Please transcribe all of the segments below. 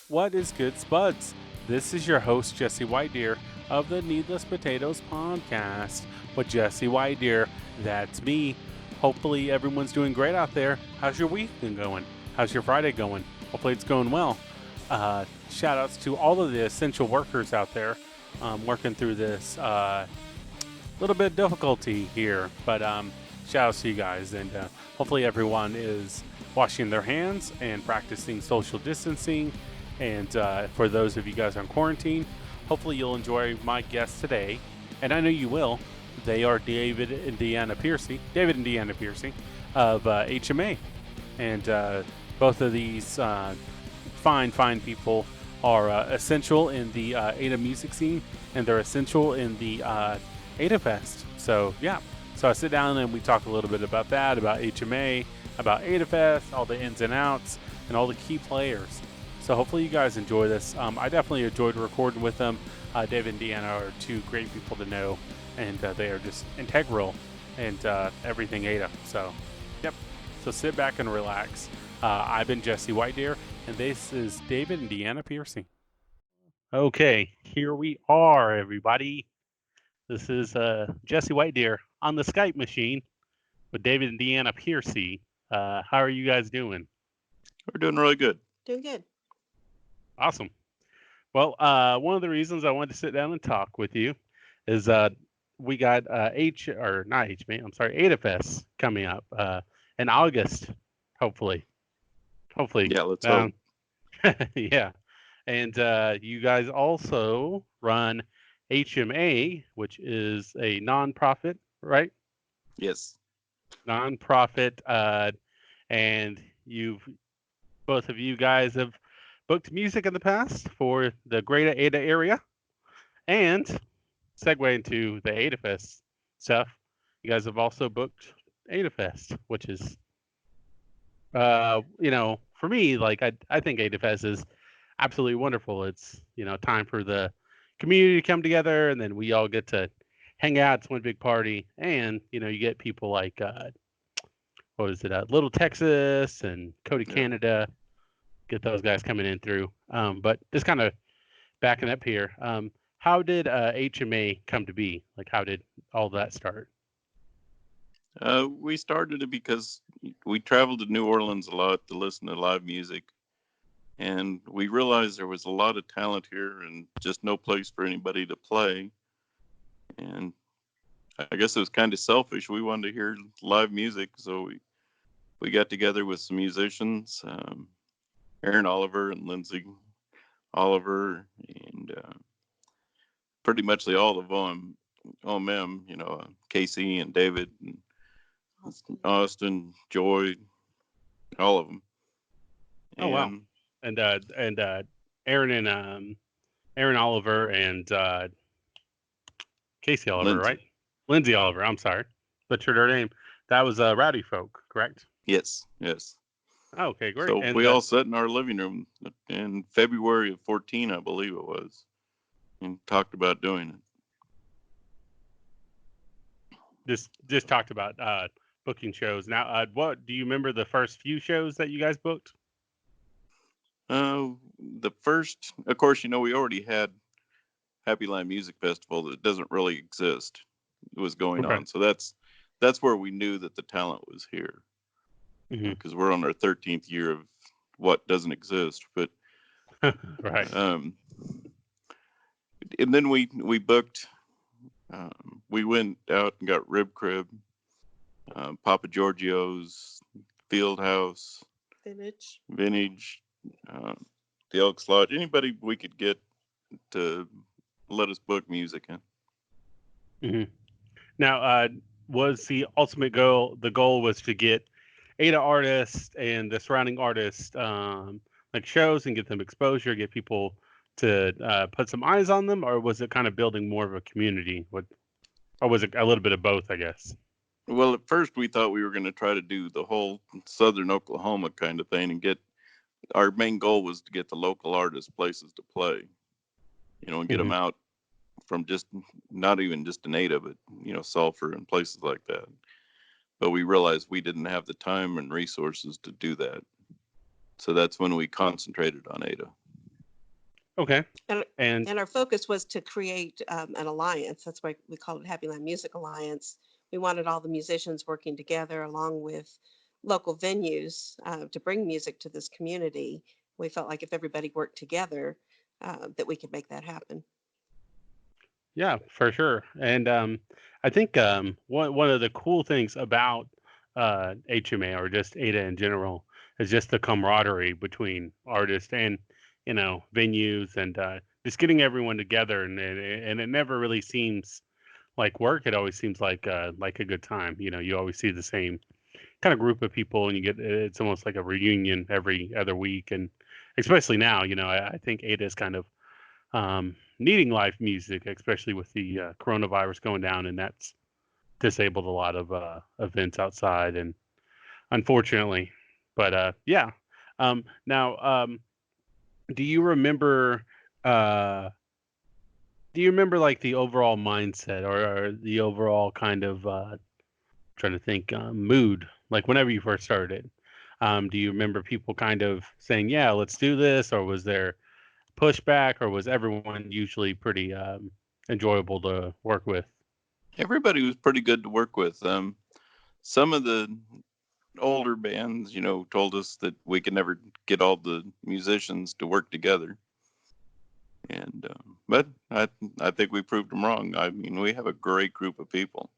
What is good, Spuds? This is your host, Jesse Whitedeer of the Needless Potatoes Podcast with Jesse Whitedeer. That's me. Hopefully, everyone's doing great out there. How's your week been going? How's your Friday going? Hopefully, it's going well. Shout outs to all of the essential workers out there working through this little bit of difficulty here, but shout outs to you guys. And hopefully, everyone is washing their hands and practicing social distancing. And for those of you guys on quarantine, hopefully you'll enjoy my guests today. And I know you will. They are David and Deanna Piercy. David and Deanna Piercy of HMA. And both of these fine people are essential in the Ada music scene, and they're essential in the Ada Fest. So, yeah. So I sit down and we talk a little bit about that, about HMA, about Ada Fest, all the ins and outs, and all the key players. So hopefully you guys enjoy this. I definitely enjoyed recording with them. David and Deanna are two great people to know, and they are just integral and everything Ada. So, yep. So sit back and relax. I've been Jesse Whitedeer, and this is David and Deanna Piercy. Okay, here we are, everybody. This is Jesse Whitedeer on the Skype machine with David and Deanna Piercy. How are you guys doing? We're doing really good. Doing good. Awesome. Well, one of the reasons I wanted to sit down and talk with you is we got Ada Fest coming up in August, hopefully. Yeah, let's hope. Yeah. And you guys also run HMA, which is a nonprofit, right? Yes. Nonprofit, and both of you guys have booked music in the past for the greater Ada area, and segue into the Ada Fest stuff. You guys have also booked Ada Fest, which is, for me, like I think Ada Fest is absolutely wonderful. It's time for the community to come together, and then we all get to hang out. It's one big party, and you get people like Little Texas and Cody Canada. Get those guys coming in through. But just kind of backing up here. How did HMA come to be? Like, how did all that start? We started it because we traveled to New Orleans a lot to listen to live music. And we realized there was a lot of talent here and just no place for anybody to play. And I guess it was kind of selfish. We wanted to hear live music. So we got together with some musicians, Aaron Oliver and Lindsay Oliver, and pretty much all of OMM, Casey and David and Austin, Joy, all of them. Oh, wow. And Aaron and Aaron Oliver and Casey Oliver, Lindsay. Right? Lindsay Oliver. I'm sorry, butchered her name. That was Rowdy Folk, correct? Yes. Oh, okay, great. So and we all sat in our living room in February of 14, I believe it was, and talked about doing it. Just talked about booking shows. Now, what do you remember the first few shows that you guys booked? The first, of course, we already had Happy Land Music Festival that doesn't really exist. It was going on, so that's where we knew that the talent was here, because we're on our 13th year of what doesn't exist. But right. And then we booked. We went out and got Rib Crib, Papa Giorgio's, Field House, Vintage, the Elks Lodge. Anybody we could get to let us book music in. Now, was the ultimate goal? The goal was to get Ada artists and the surrounding artists like shows and get them exposure, get people to put some eyes on them, or was it kind of building more of a community? Or was it a little bit of both, I guess? Well, at first we thought we were going to try to do the whole Southern Oklahoma kind of thing, and our main goal was to get the local artists places to play, and get them out from just not even just in Ada, but Sulphur and places like that. But we realized we didn't have the time and resources to do that, so that's when we concentrated on Ada. Okay. And, And and our focus was to create an alliance. That's why we called it Happy Land Music Alliance. We wanted all the musicians working together along with local venues to bring music to this community. We felt like if everybody worked together, that we could make that happen. yeah, for sure. And I think one of the cool things about HMA or just Ada in general is just the camaraderie between artists and venues and just getting everyone together and it never really seems like work. It always seems like a good time. You always see the same kind of group of people and you get it's almost like a reunion every other week and especially now, I think Ada is kind of needing live music, especially with the coronavirus going down, and that's disabled a lot of events outside, and unfortunately, but yeah. Now, do you remember? Uh, do you remember like the overall mindset or the overall kind of trying to think mood, like whenever you first started? Do you remember people kind of saying, "Yeah, let's do this," or was there pushback, or was everyone usually pretty enjoyable to work with? Everybody was pretty good to work with. Some of the older bands, told us that we could never get all the musicians to work together, and but I think we proved them wrong. I mean, we have a great group of people,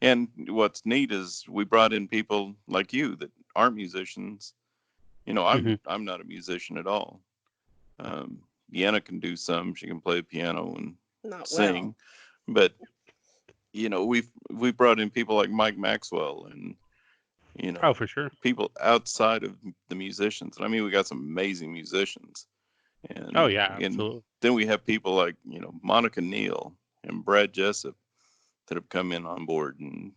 and what's neat is we brought in people like you that aren't musicians. Hmm. I'm not a musician at all. Um, Deanna can do some; she can play piano and Not well. sing, but we've brought in people like Mike Maxwell and you Oh, know for sure. people outside of the musicians. I mean, we got some amazing musicians, Oh, and yeah, and absolutely. then we have people like Monica Neal and Brad Jessup that have come in on board, and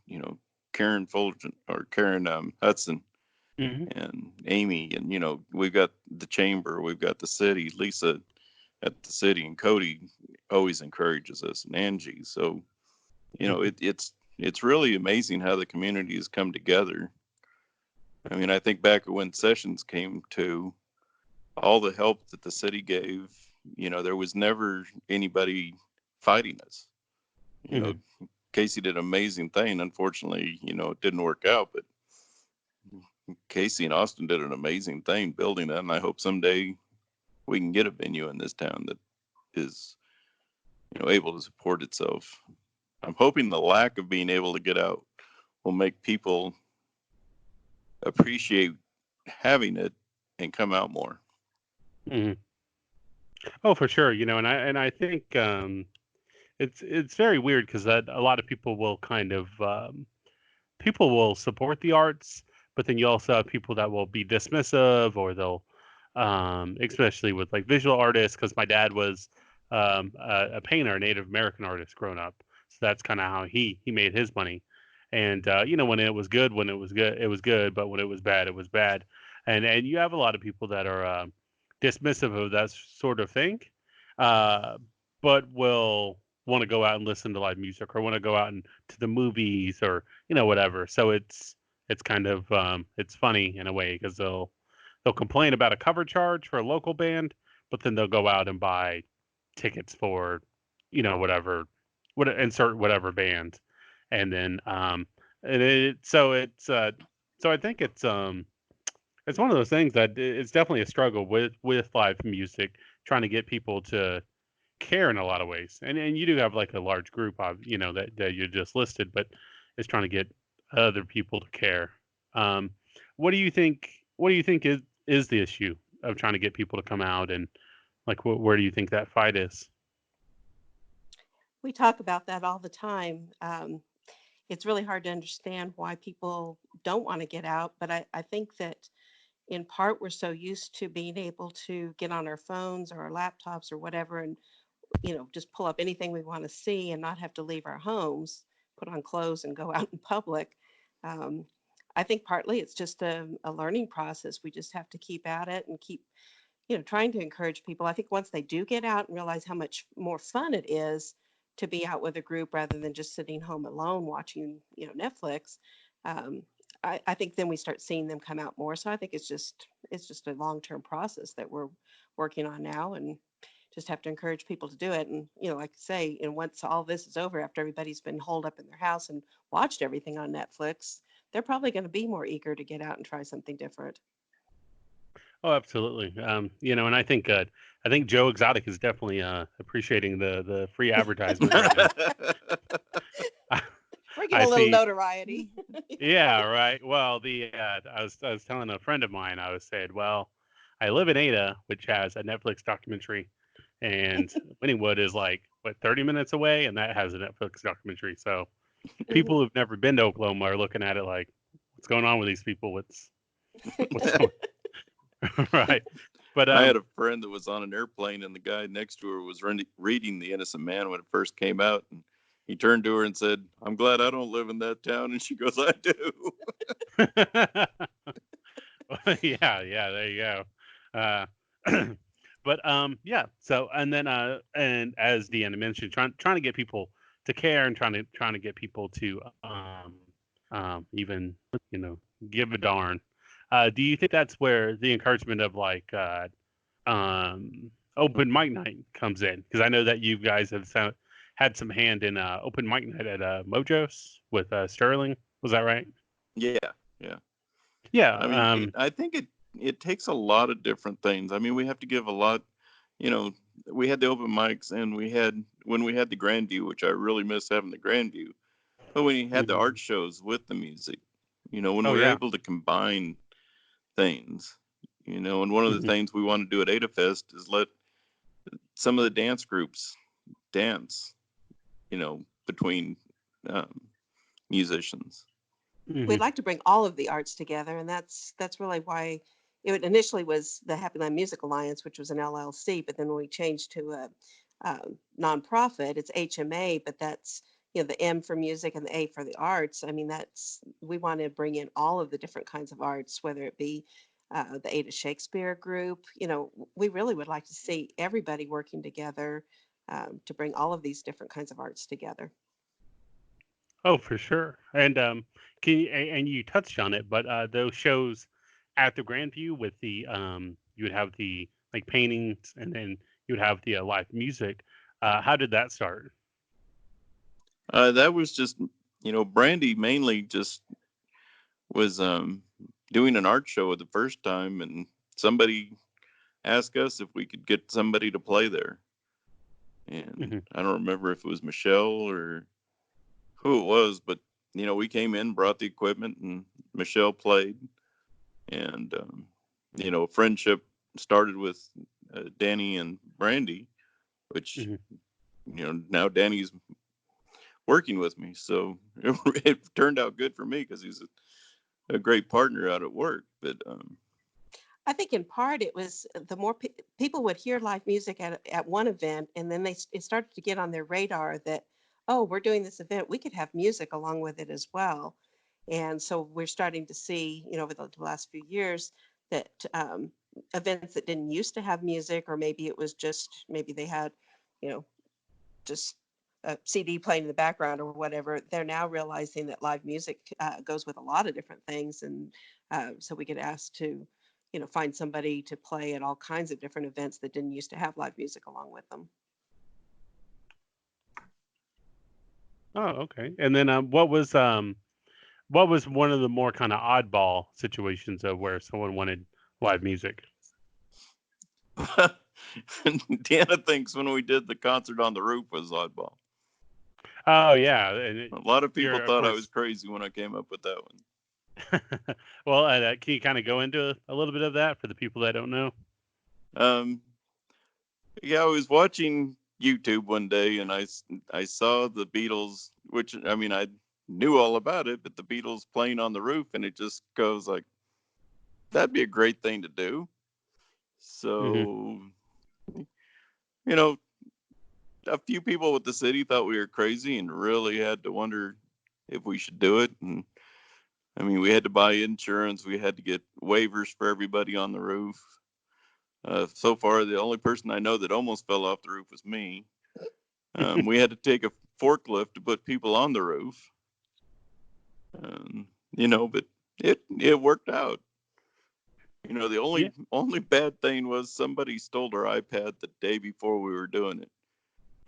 Karen Fulton or Karen Hudson Hmm. and Amy, and we've got the chamber, we've got the city, Lisa at the city, and Cody always encourages us, and Angie. So Hmm. it's really amazing how the community has come together. I mean, I think back when sessions came to all the help that the city gave, there was never anybody fighting us. You know, Hmm. Casey did an amazing thing. Unfortunately, it didn't work out, but Casey and Austin did an amazing thing building that. And I hope someday we can get a venue in this town that is, able to support itself. I'm hoping the lack of being able to get out will make people appreciate having it and come out more. Hmm. Oh, for sure. And I think it's very weird because that a lot of people will kind of people will support the arts, but then you also have people that will be dismissive or they'll especially with like visual artists because my dad was a painter, a Native American artist growing up. So that's kind of how he made his money. And when it was good, it was good, but when it was bad, it was bad. And you have a lot of people that are dismissive of that sort of thing, uh, but will want to go out and listen to live music or want to go out and to the movies or whatever. So it's kind of it's funny in a way because they'll complain about a cover charge for a local band, but then they'll go out and buy tickets for whatever what insert whatever band, and then and it so I think it's one of those things that it's definitely a struggle with live music trying to get people to care in a lot of ways. And you do have like a large group of that you just listed, but it's trying to get other people to care. Um, what do you think? What do you think is the issue of trying to get people to come out and like where do you think that fight is? We talk about that all the time. It's really hard to understand why people don't want to get out, but I think that in part we're so used to being able to get on our phones or our laptops or whatever and just pull up anything we want to see and not have to leave our homes, put on clothes and go out in public. um, I think partly it's just a learning process. We just have to keep at it and keep trying to encourage people. I think once they do get out and realize how much more fun it is to be out with a group rather than just sitting home alone watching Netflix. um, I think then we start seeing them come out more. So I think it's just a long-term process that we're working on now. And just have to encourage people to do it. And, like I say, and once all this is over, after everybody's been holed up in their house and watched everything on Netflix, they're probably going to be more eager to get out and try something different. Oh, absolutely. And I think Joe Exotic is definitely appreciating the free advertisement right now. I, We're getting I a little see. notoriety. Yeah, right. Well, I was telling a friend of mine. I was saying, well, I live in Ada, which has a Netflix documentary, and Wynnewood is like what 30 minutes away, and that has a Netflix documentary. So Mhm. people who've never been to Oklahoma are looking at it like, what's going on with these people? What's going right? But I had a friend that was on an airplane, and the guy next to her was reading The Innocent Man when it first came out, and he turned to her and said, "I'm glad I don't live in that town." And she goes, "I do." yeah, there you go. Uh, but yeah. So and as Deanna mentioned, trying to get people to care and trying to get people to even give a darn. Do you think that's where the encouragement of like open mic night comes in? Because I know that you guys have had some hand in open mic night at Mojo's with Sterling. Was that right? Yeah, yeah. Yeah. I mean, I think it takes a lot of different things. I mean, we have to give a lot. You know, we had the open mics, and when we had the Grandview, which I really miss having the Grandview. But when you had the art Mhm. shows with the music, when Oh we were yeah. able to combine things, and one of the Mhm. things we want to do at Ada Fest is let some of the dance groups dance, between um, musicians. We'd Mhm. like to bring all of the arts together, and that's really why it initially was the Happy Land Music Alliance, which was an LLC, but then when we changed to a nonprofit, it's HMA, but that's the M for music and the A for the arts. I mean, that's we want to bring in all of the different kinds of arts, whether it be the Ada Shakespeare group. We really would like to see everybody working together to bring all of these different kinds of arts together. Oh, for sure. And and you touched on it, but those shows at the Grandview with the you would have the like paintings, and then you would have the live music. How did that start? That was just, Brandy mainly just was doing an art show at the first time, and somebody asked us if we could get somebody to play there. And Hmm. I don't remember if it was Michelle or who it was, but we came in, brought the equipment, and Michelle played, and friendship started with Danny and Brandy, which Hmm. now Danny's working with me, so it turned out good for me because he's a great partner out at work. But I think in part it was the more people would hear live music at one event, and then it started to get on their radar that, oh, we're doing this event, we could have music along with it as well. And so we're starting to see, over the last few years, that events that didn't used to have music, or maybe it was just maybe they had, you know, just a CD playing in the background or whatever, they're now realizing that live music goes with a lot of different things. And so we get asked to, find somebody to play at all kinds of different events that didn't used to have live music along with them. Oh, okay. And then what was one of the more kind of oddball situations of where someone wanted live music? Deanna thinks when we did the concert on the roof was oddball. Oh yeah, and A lot of people you're of thought I was course. crazy when I came up with that one. Well, can you kind of go into a little bit of that for the people that don't know? Um, yeah, I was watching YouTube one day, and I saw the Beatles, which I mean I knew all about it, but the Beatles playing on the roof, and it just goes like that'd be a great thing to do. Hmm. So you know, a few people with the city thought we were crazy and really had to wonder if we should do it. And I mean, we had to buy insurance, we had to get waivers for everybody on the roof. So far, the only person I know that almost fell off the roof was me. We had to take a forklift to put people on the roof. But it worked out. The Yeah. only bad thing was somebody stole our iPad the day before we were doing it,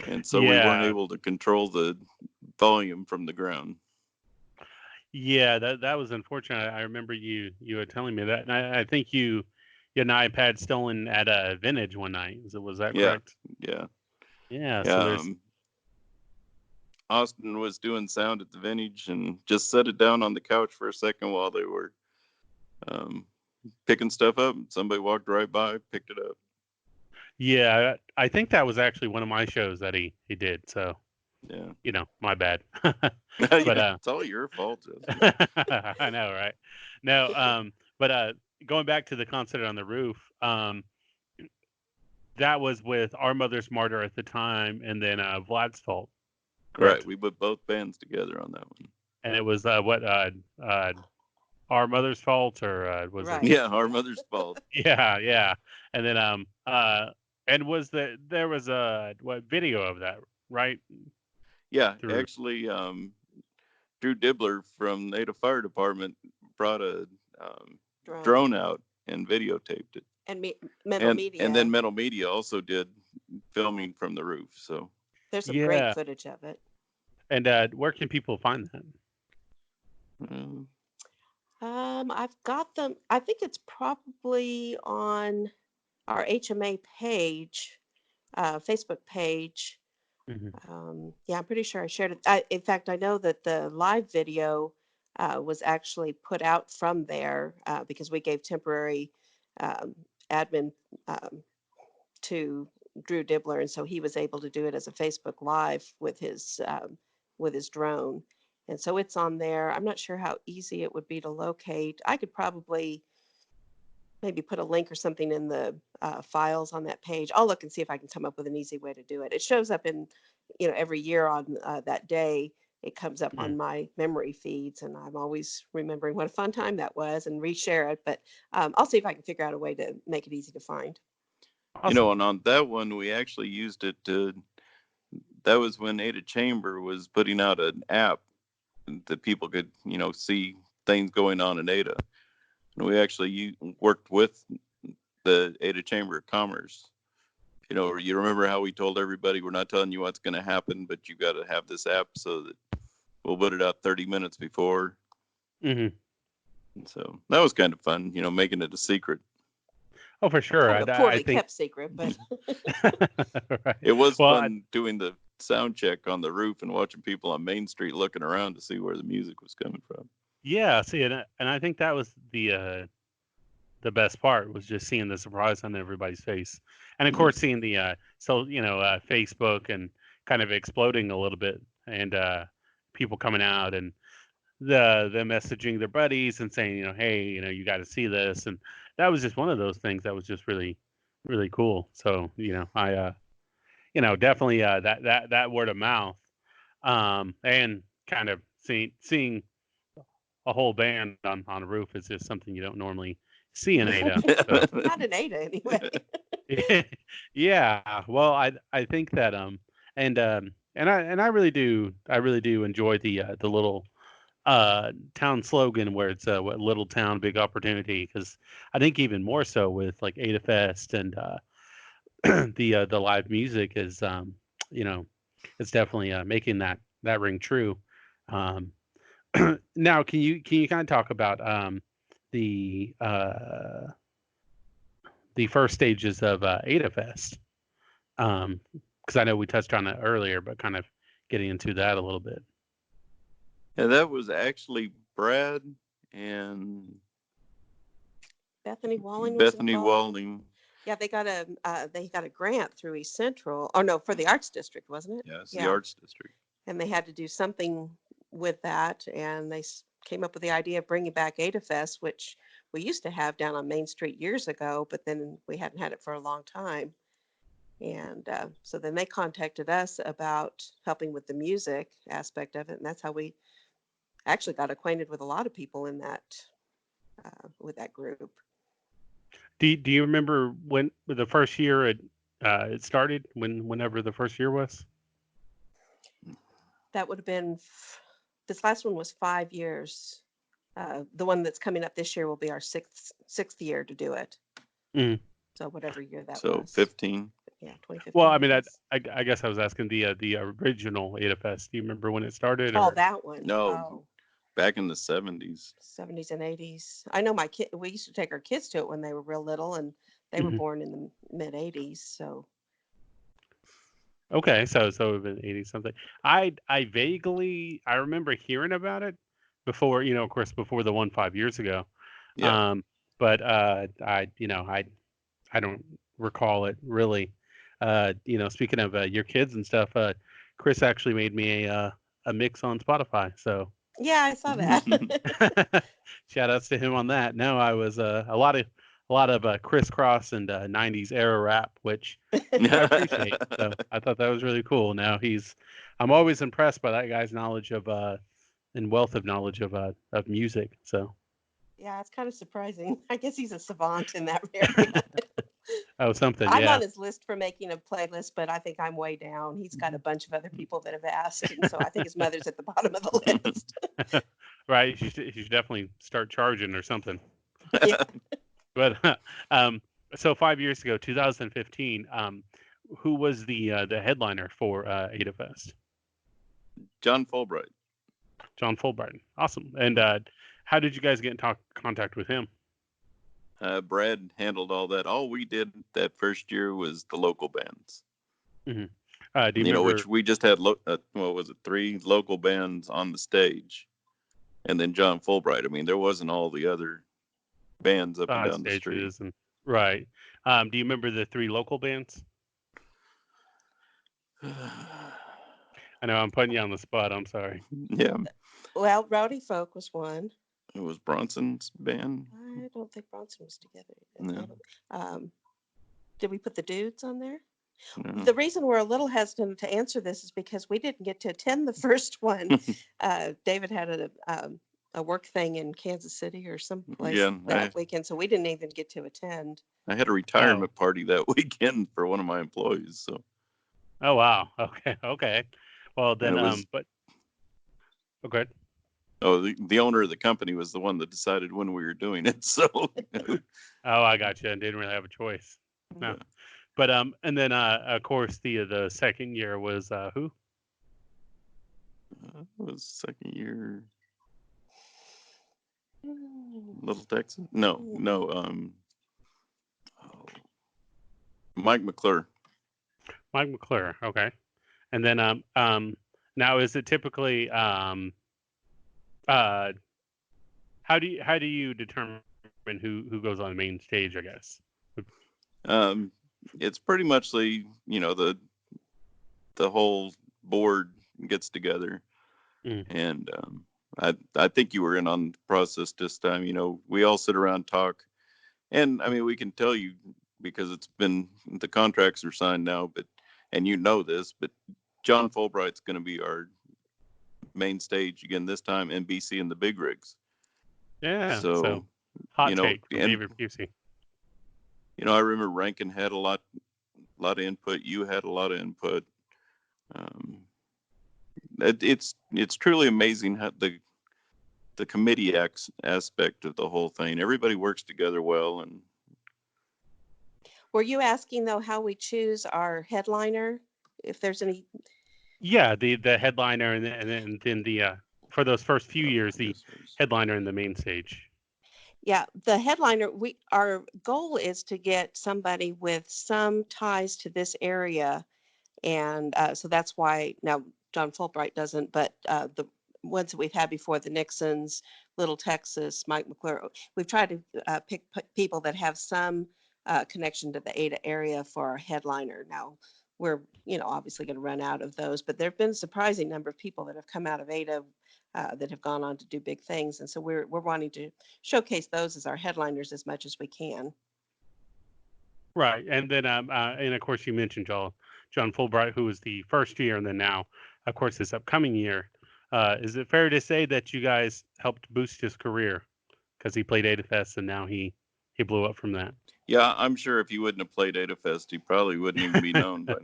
and so we weren't Yeah. able to control the volume from the ground. Yeah, that was unfortunate. I remember you were telling me that, and I think you had an iPad stolen at a vintage one night. Was that Yeah, correct? yeah, Yeah. So yeah. there's Austin was doing sound at the vintage and just set it down on the couch for a second while they were um, picking stuff up. Somebody walked right by, picked it up. yeah. I think that was actually one of my shows that he did. So Yeah, my bad. But yeah, it's all your fault, Jesse. I know, right? No, but going back to the concert on the roof, that was with Our Mother's Martyr at the time, and then Vlad's Fault, Right, correct? we put both bands together on that one. And it was what uh, Our Mother's Fault, or was it? Right. Yeah, Our Mother's Fault. Yeah, yeah. And then and there was a what video of that, right? Yeah, Through. actually, Drew Dibbler from Native Fire Department brought a Drone drone out and videotaped it, and mental and then media. Metal Media also did filming from the roof. So There's some great Yeah. footage of it. And where can people find that? uh, I've got them. I think it's probably on our HMA page, Facebook page. Hmm. Yeah, I'm pretty sure I shared it. In fact, I know that the live video was actually put out from there because we gave temporary um, admin to Drew Dibbler, and so he was able to do it as a Facebook Live with his drone. And so it's on there. I'm not sure how easy it would be to locate. I could probably maybe put a link or something in the files on that page. I'll look and see if I can come up with an easy way to do it. It shows up in, every year on that day. It comes up Hmm. on my memory feeds, and I'm always remembering what a fun time that was and reshare it. But I'll see if I can figure out a way to make it easy to find. Awesome. and on that one we actually used it to. That was when Ada Chamber was putting out an app that people could, see things going on in Ada, and we actually worked with the Ada Chamber of Commerce. You remember how we told everybody we're not telling you what's going to happen, but you got to have this app so that we'll put it out 30 minutes before. Hmm. And so that was kind of fun, making it a secret. Oh, for sure. Kind of a I poorly think. kept secret, but Right. It was Well, fun doing the sound check on the roof and watching people on Main Street looking around to see where the music was coming from. yeah. See, and I think that was the best part was just seeing the surprise on everybody's face, and of Yeah. course seeing the Facebook and kind of exploding a little bit, and people coming out and the messaging their buddies and saying, hey, you got to see this, and that was just one of those things that was just really, really cool. So I definitely that word of mouth, and kind of seeing a whole band on a roof is just something you don't normally see in Ada. So not an Ada anyway. yeah, well, I think that and I really do enjoy the little town slogan where it's what little town big opportunity, because I think even more so with like Ada Fest and the live music is you know it's definitely making that ring true. Um, Now, can you kind of talk about the uh, the first stages of Ada Fest? Because I know we touched on it earlier, but kind of getting into that a little bit. Yeah, that was actually Brad and Bethany Walling was Bethany involved. Walling. Yeah, they got a grant through East Central. Oh no, for the Arts District, wasn't it? Yeah, it's the Yeah, Arts District. and they had to do something with that, and they came up with the idea of bringing back Ada Fest, which we used to have down on Main Street years ago, but then we hadn't had it for a long time. And so then they contacted us about helping with the music aspect of it, and that's how we actually got acquainted with a lot of people in that with that group. Do you remember when the first year it started? Whenever the first year was? That would have been this last one was 5 years. The one that's coming up this year will be our sixth year to do it. Mm. So whatever year that So was. 15. Yeah, Well, 2015, I I mean, guess. I guess I was asking the original Ada Fest. Do you remember when it started, Oh, or? that one. No, Oh, back in the 70s. 70s and 80s. I know my kid, we used to take our kids to it when they were real little, and they were Mhm. born in the mid 80s. So, Okay, so it was been 80 something. I vaguely I remember hearing about it before, of course, before the one 5 years ago. Yeah. Um, but I don't recall it really. Speaking of your kids and stuff, Chris actually made me a mix on Spotify. So yeah, I saw that. shout outs to him on that. No, I was a lot of crisscross and '90s era rap, which I appreciate. So I thought that was really cool. I'm always impressed by that guy's knowledge of and wealth of knowledge of music. So Yeah, it's kind of surprising. I guess he's a savant in that area. oh, something, I'm yeah. on his list for making a playlist, but I think I'm way down. He's got a bunch of other people that have asked, and so I think his mother's at the bottom of the list. Right, you should definitely start charging or something. Yeah. But um, so 5 years ago, 2015, who was the headliner for Ada Fest? John Fulbright. John Fulbright. Awesome. And how did you guys get in contact with him? Brad handled all that. All we did that first year was the local bands. Hmm. Do you Which remember? we just had, what was it, 3 local bands on the stage. And then John Fulbright. I mean, there wasn't all the other bands up and Side down the street. stages and right. Do you remember the 3 local bands? I know I'm putting you on the spot. I'm sorry. Yeah, Well, Rowdy Folk was one. it was Bronson's band. I don't think Bronson was together. No, Did we put the Dudes on there? no. The reason we're a little hesitant to answer this is because we didn't get to attend the first one. David had a work thing in Kansas City or someplace Yeah, that weekend, so we didn't even get to attend. I had a Oh. retirement party that weekend for one of my employees. So, Oh wow. Okay. Okay. Well and then, it was, but okay. the owner of the company was the one that decided when we were doing it. So, Oh, I got you. I didn't really have a choice. No. But and then of course the second year was who? it was second year, Mm. Little Texas. No, no. Oh, Mike McClure. Mike McClure. Okay. And then now is it typically uh how do you determine who goes on the main stage, I guess? Um, it's pretty much the whole board gets together, Mm. and I think you were in on the process this time. We all sit around, talk, and I mean we can tell you because the contracts are signed now, and this, but John Fulbright's going to be our main stage again this time, NBC and the big rigs. Yeah. So So, hot take from and David Piercy. I remember Rankin had a lot of input. You had a lot of input. Um, it's truly amazing how the committee aspect of the whole thing. Everybody works together well, and Were you asking though how we choose our headliner? If there's any, Yeah, the headliner and then the for those first few years I the guess it was, headliner and the main stage. yeah, the headliner. Our goal is to get somebody with some ties to this area, and so that's why now John Fulbright doesn't, but the ones that we've had before, the Nixons, Little Texas, Mike McClure, we've tried to pick people that have some connection to the Ada area for our headliner. Now we're obviously going to run out of those, but there have been a surprising number of people that have come out of Ada that have gone on to do big things, and so we're wanting to showcase those as our headliners as much as we can. Right, and then and of course you mentioned John Fulbright, who was the first year, and then now, of course, this upcoming year. Is it fair to say that you guys helped boost his career because he played Ada Fest and now he blew up from that? Yeah, I'm sure if he wouldn't have played Ada Fest, he probably wouldn't even be known by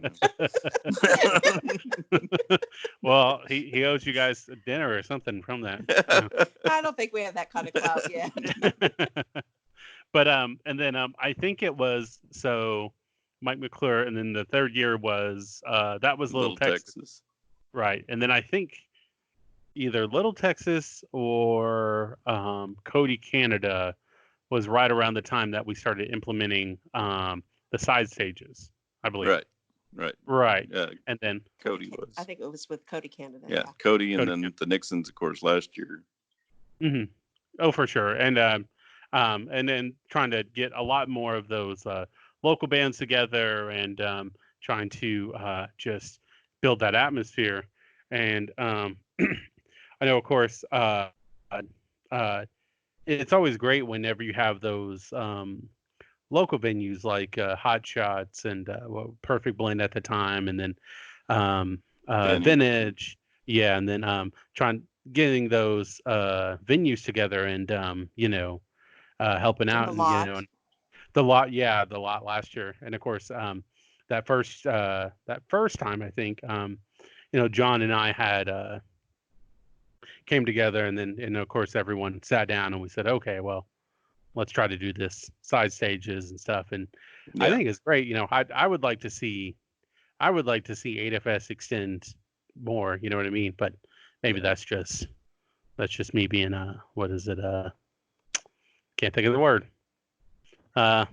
Well, he owes you guys a dinner or something from that. now. I don't think we have that kind of clout yet. But and then I think it was so Mike McClure, and then the third year was that was Little Little Texas, Texas. right? And then I think either Little Texas or Cody, Canada was right around the time that we started implementing the side stages, I believe. Right, right. Right. Yeah, And then Cody was. I think it was with Cody Canada. Yeah, Yeah. Cody, and Cody, then the Nixons, of course, last year. hmm oh, for sure. And then trying to get a lot more of those local bands together and trying to just build that atmosphere. And I know, of course, uh, it's always great whenever you have those local venues like Hot Shots and Perfect Blend at the time, and then Vintage. Vintage, yeah, and then trying getting those venues together and helping And out, the and lot. the lot last year, and of course that first time I think John and I had came together, and then of course everyone sat down and we said, okay, well, let's try to do this side stages and stuff. And I Yeah, think it's great. I would like to see AdaFest extend more. You know what I mean? But maybe yeah. that's just me being what is it? Can't think of the word. Uh,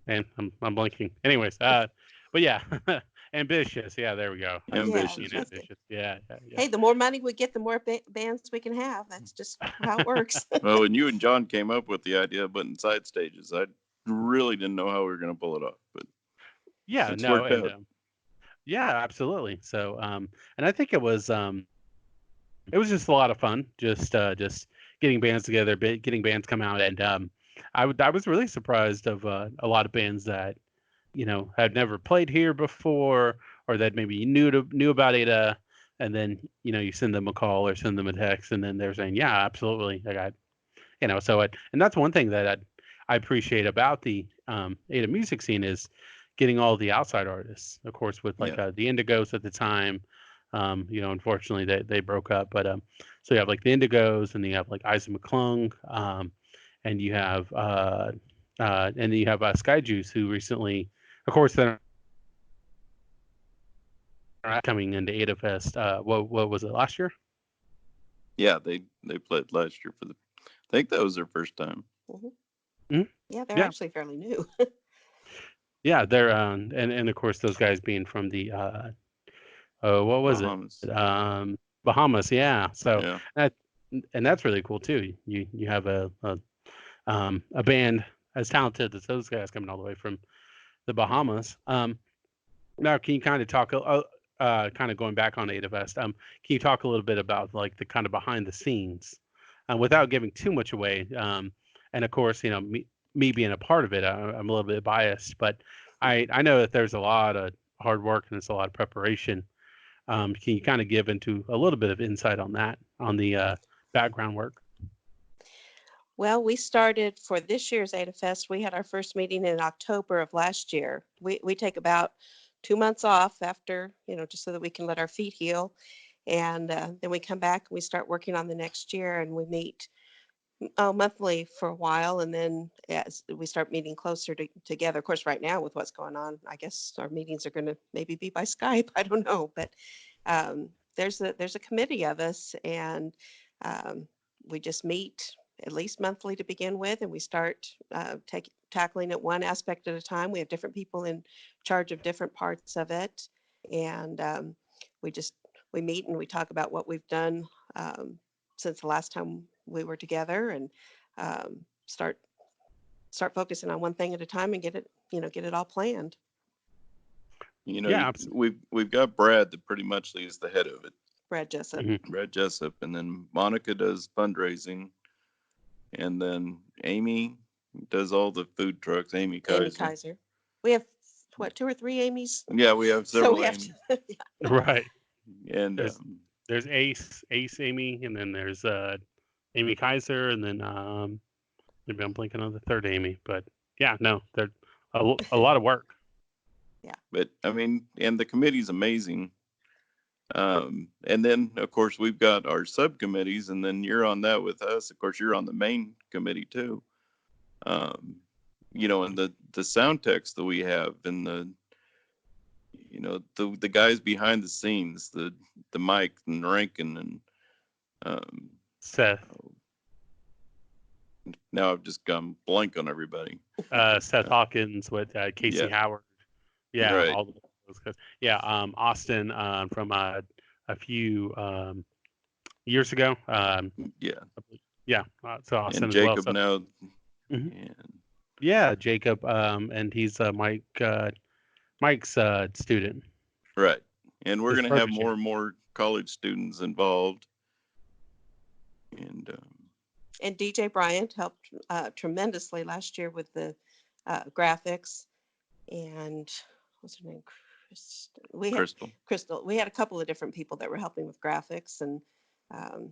and I'm blanking. Anyways, but yeah, ambitious. Yeah, there we go. I was Yeah, being Ambitious. that's good. ambitious. Yeah, yeah, Hey, the more money we get, the more bands we can have. That's just how it works. Well, when you and John came up with the idea of putting side stages, I really didn't know how we were going to pull it off, but yeah. it's No, worked and out. yeah, absolutely. So, and I think it was just a lot of fun, just getting bands together, getting bands come out, and I was really surprised of a lot of bands that had never played here before, or that maybe knew about Ada, and then you send them a call or send them a text, and then they're saying, yeah, absolutely, I got and that's one thing that I appreciate about the Ada music scene is getting all the outside artists, of course, with like Yeah. the Indigos at the time. Unfortunately, they broke up, but so you have like the Indigos, and you have like Isaac McClung, and you have and then you have Sky Juice, who recently, of course, they're coming into Ada Fest. What was it, last year? Yeah, they played last year I think that was their first time. Mhm. Hmm. Yeah, they're Yeah, actually fairly new. yeah, they're and of course those guys being from the oh, what was it? Bahamas. Bahamas, yeah. So Yeah. that and that's really cool too. You have a band as talented as those guys coming all the way from the Bahamas. Now, can you kind of talk, kind of going back on Ada Fest? Can you talk a little bit about like the kind of behind the scenes, without giving too much away? And of course, me being a part of it, I'm a little bit biased, but I know that there's a lot of hard work and it's a lot of preparation. Can you kind of give into a little bit of insight on that, on the background work? Well, we started for this year's Ada Fest. We had our first meeting in October of last year. We take about 2 months off after, just so that we can let our feet heal. And then we come back and we start working on the next year, and we meet monthly for a while. And then as we start meeting closer together, of course, right now with what's going on, I guess our meetings are going to maybe be by Skype. I don't know. But there's a committee of us, and um, we just meet at least monthly to begin with, and we start tackling it one aspect at a time. We have different people in charge of different parts of it, and we just we meet and we talk about what we've done since the last time we were together, and um, start focusing on one thing at a time and get it all planned. Yeah, absolutely. We've got Brad that pretty much is the head of it. Brad Jessup. Hmm. Brad Jessup, and then Monica does fundraising, and then Amy does all the food trucks. Amy Amy Kaiser. Kaiser. We have what, two or three Amy's? Yeah, we have So several we have Amy, to. Right. and There's Ace Amy, and then there's Amy Kaiser, and then Maybe I'm blinking on the third Amy, but yeah, no, they're a lot of work. Yeah. But I mean, and the committee's amazing. And then of course we've got our subcommittees, and then you're on that with us. Of course, you're on the main committee too. Um, and the sound techs that we have, and the guys behind the scenes, the Mike and Rankin, and um, Seth, now I've just gone blank on everybody. Seth Hawkins with Casey Yeah, Howard. Yeah, right. all those guys. Yeah, Austin from a few years ago. Yeah, Yeah, so and Austin as well. Jacob So now, mhm. and Yeah, Jacob, and he's Mike's student, right. And we're his going to have protege. more and more college students involved. And And DJ Bryant helped tremendously last year with the graphics. And what's her name? Crystal. Crystal. We had a couple of different people that were helping with graphics, and um,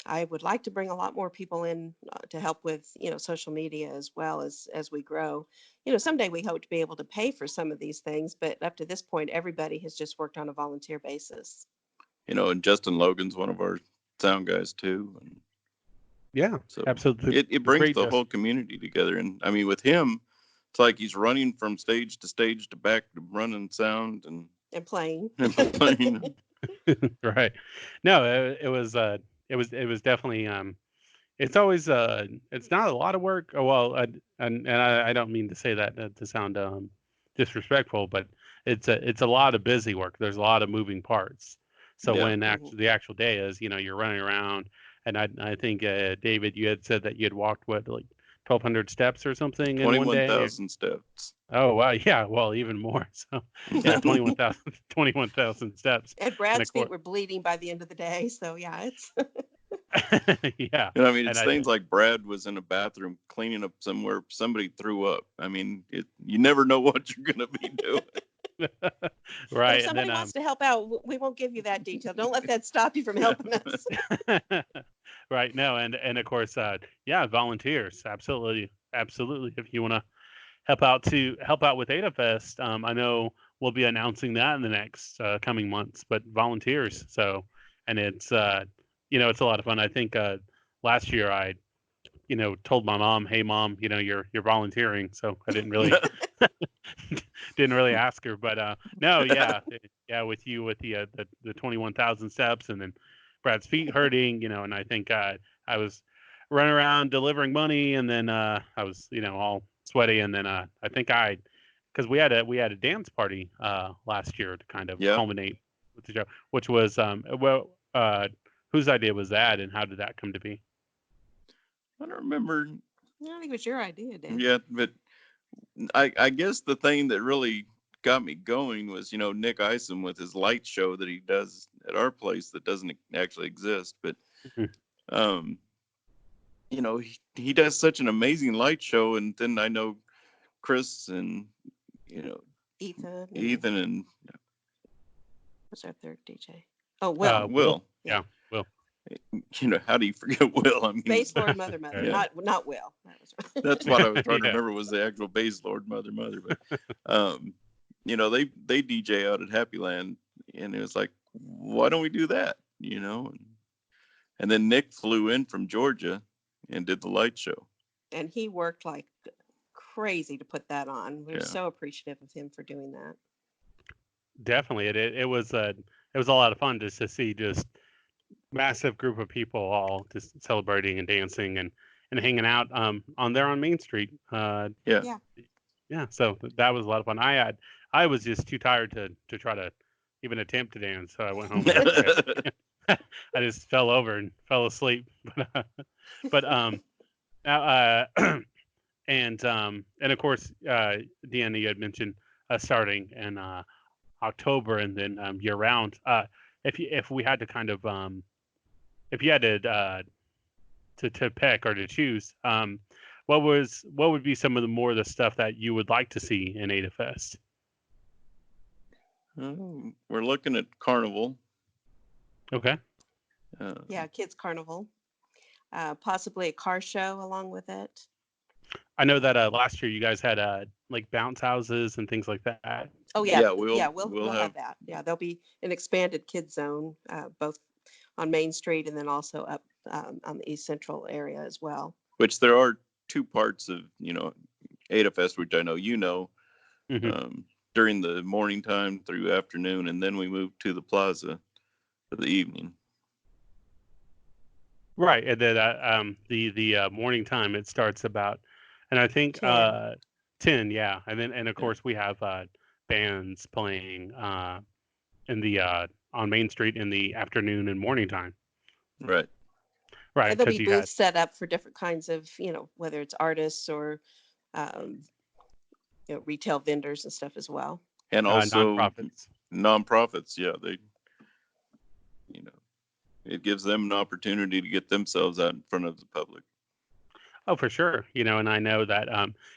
I would like to bring a lot more people in to help with social media as well as we grow. Someday we hope to be able to pay for some of these things, but up to this point, everybody has just worked on a volunteer basis. And Justin Logan's one of our sound guys too. And Yeah, so absolutely. it brings Great, the whole Justin. community together. And I mean, with him, it's like he's running from stage to back to running sound and, And playing. and playing. Right. No, it was definitely it's always it's not a lot of work. Oh, well, I don't mean to say that to sound disrespectful, but it's a lot of busy work. There's a lot of moving parts. So Yeah. when the actual day is, you're running around, and I think David, you had said that you had walked what, like 1,200 steps or something in one day. 21,000 steps. Oh wow, yeah, well, even more. So yeah, 21,000 steps, And and Brad's of feet course, were bleeding by the end of the day. So yeah, it's yeah, I mean, and it's I things like Brad was in a bathroom cleaning up somewhere somebody threw up. I mean, you never know what you're going to be doing. But if right, and somebody then wants to help out, we won't give you that detail. Don't let that stop you from helping us. right, no, and of course, yeah, volunteers, absolutely, absolutely. If you want to help out with Ada Fest, I know we'll be announcing that in the next coming months, but volunteers. So, and it's it's a lot of fun. I think last year I told my mom, hey mom, you're volunteering, so I didn't really ask her, but no, yeah, yeah, with you with the 21,000 steps, and then Brad's feet hurting, and I think I was running around delivering money, and then I was all sweaty, and then I think because we had a dance party last year to kind of Yeah. culminate with the show, which was whose idea was that, and how did that come to be? I don't remember. I think it was your idea, Dan. Yeah, but I guess the thing that really got me going was, Nick Isom with his light show that he does at our place that doesn't actually exist. But, um, he does such an amazing light show. And then I know Chris and, Ethan. Ethan and What's our third DJ? Oh, Will. Will, Will. Yeah. yeah, Will. How do you forget Will? I mean, Bass Lord Mother, yeah, not Will. That was that's what I was trying to Yeah. remember was the actual bass Lord Mother. But, they DJ out at Happy Land, and it was like, why don't we do that? And then Nick flew in from Georgia and did the light show. And he worked like crazy to put that on. We're Yeah. so appreciative of him for doing that. Definitely, it was a lot of fun just to see just massive group of people all just celebrating and dancing and hanging out on Main Street. Yeah. Yeah. Yeah, so that was a lot of fun. I was just too tired to try to even attempt to dance, so I went home and I just fell over and fell asleep. But now, and of course, Deanna, you had mentioned starting in October and then year round. If we had to kind of if you had to pick or to choose, what would be some of the more of the stuff that you would like to see in Ada Fest? We're looking at Carnival. Okay. Yeah, Kids Carnival. Possibly a car show along with it. I know that last year you guys had like bounce houses and things like that. Oh yeah, Yeah, yeah, we'll we'll have have, that. Yeah, there'll be an expanded kids zone, both on Main Street and then also up on the East Central area as well. which there are two parts of, Ada Fest, which I know Hmm. um, during the morning time through afternoon, and then we move to the plaza for the evening. Right, and then the morning time it starts about, and I think 10. 10, yeah, and of Yeah, course we have bands playing in the on Main Street in the afternoon and morning time. right. Right, And there'll because be you had booths set up for different kinds of, whether it's artists or, um, retail vendors and stuff as well. And also nonprofits. nonprofits. Yeah, you know, it gives them an opportunity to get themselves out in front of the public. Oh, for sure. And I know that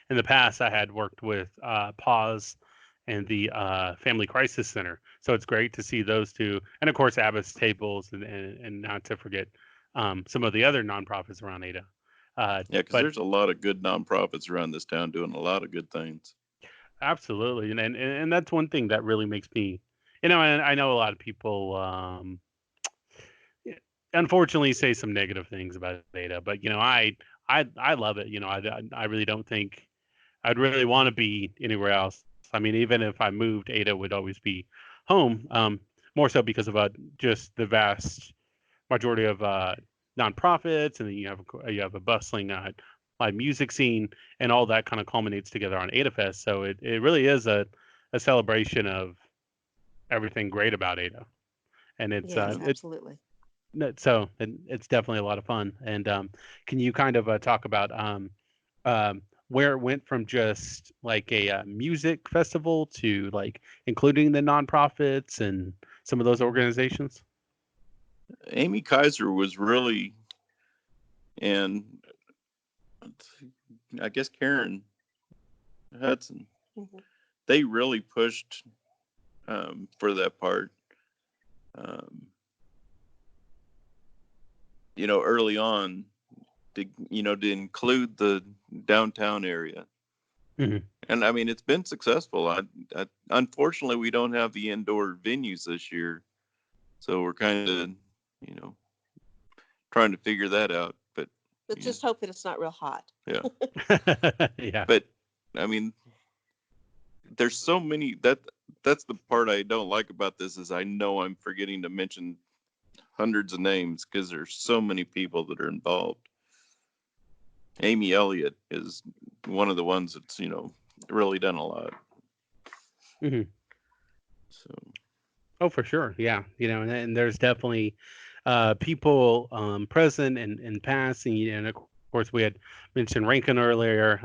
in the past I had worked with Pause and the Family Crisis Center. So it's great to see those two. And of course, Abbott Tables and not to forget some of the other nonprofits around Ada. Yeah, because But there's a lot of good nonprofits around this town doing a lot of good things. absolutely. And that's one thing that really makes me, and I know a lot of people, unfortunately, say some negative things about Ada. But, I love it. I really don't think I'd really want to be anywhere else. I mean, even if I moved, Ada would always be home. More so because of just the vast majority of nonprofits, and then you have a bustling live music scene, and all that kind of culminates together on Ada Fest. So it really is a celebration of everything great about Ada, and Yes, absolutely. it's definitely a lot of fun. And can you kind of talk about where it went from just like a music festival to like including the nonprofits and some of those organizations? Amy Kaiser was really, and I guess Karen Hudson, Hmm. they really pushed for that part. Um, early on, to include the downtown area. Hmm. And I mean, it's been successful. Unfortunately, we don't have the indoor venues this year, so we're kind of, you know, trying to figure that out. But Let's yeah, just hope that it's not real hot. yeah. Yeah. But I mean, there's so many that's the part I don't like about this is I know I'm forgetting to mention hundreds of names because there's so many people that are involved. Amy Elliott is one of the ones that's really done a lot. Hmm. So Oh, for sure. Yeah. And there's definitely people present and passing. And of course, we had mentioned Rankin earlier.